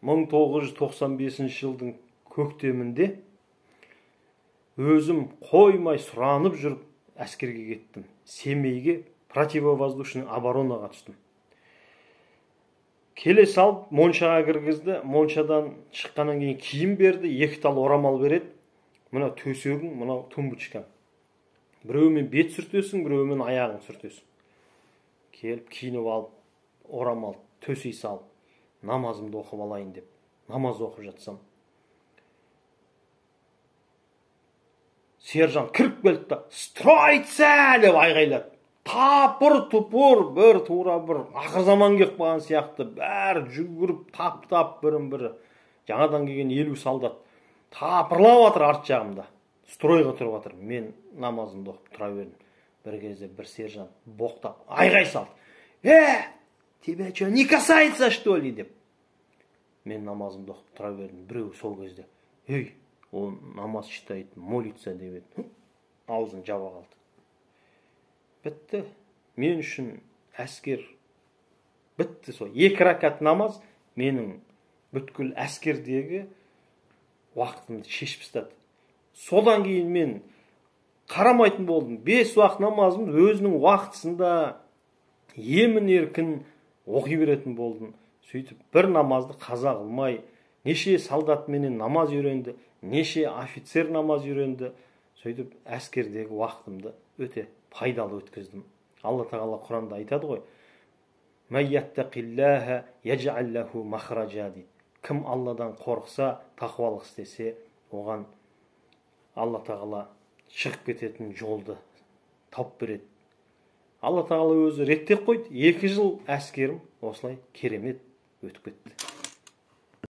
1995 жылдың көктемінде өзім қоймай сұранып жүріп әскерге кеттім. Семейге противовоздушный оборонаға түстім. Келе салып моншаға кіргізді. Моншадан шыққаннан кейін киім берді, 2 тал орамал береді. Мына төсегің, мына тумбочкаң. Біреумен бет сүртесің, біреумен аяғың сүртесің. Келіп киініп алып, орамал төсей салып, намазымды оқып алайын деп, намаз оқып жатсам, сержант кіріп келді да, «Строиться!» деп айғайлады. Тапыр тұпыр, бір тура бір ақыр заман келіп қалған сияқты, бәрі жүгіріп, тап бірін-бірі. Жаңадан келген 50 солдат тапырлап жатыр арт жағымда. Стройға тұрып жатыр. Мен намазымды оқып тұра бердім. Бір кезде бір сержант боқтап, айғай салды. Тебя что, не касается, что ли?» деп. Мен намазымды оқып тұра бердім. Біреу сол кезде, он намаз читает, молится деп еді. Аузын жаба қалды. Бітті. Мен үшін әскер бітті. Сол 2 ракат намаз менің бүткіл әскердегі уақытымды шешіп тастады. Содан кейін мен қарамайтын болдым. 5 уақыт намазым өзінің уақытысында емін-еркін оқи беретін болдым. Сөйтіп бір намазды қаза қылмай, неше солдат менен намаз үйренді, неше офицер намаз үйренді. Сөйтіп әскердегі уақытымды өте пайдалы өткіздім. Алла тағала Құранда айтады ғой: «Мәйяттақиллаха яджаллаху махраджа» дейді. Кім Алладан қорықса, тақуалық істесе, оған Алла тағала шығып кететін жолды тауып береді. Алла тағала өзі реттеп қойды. 2 жыл әскерім осылай керемет өтіп кетті.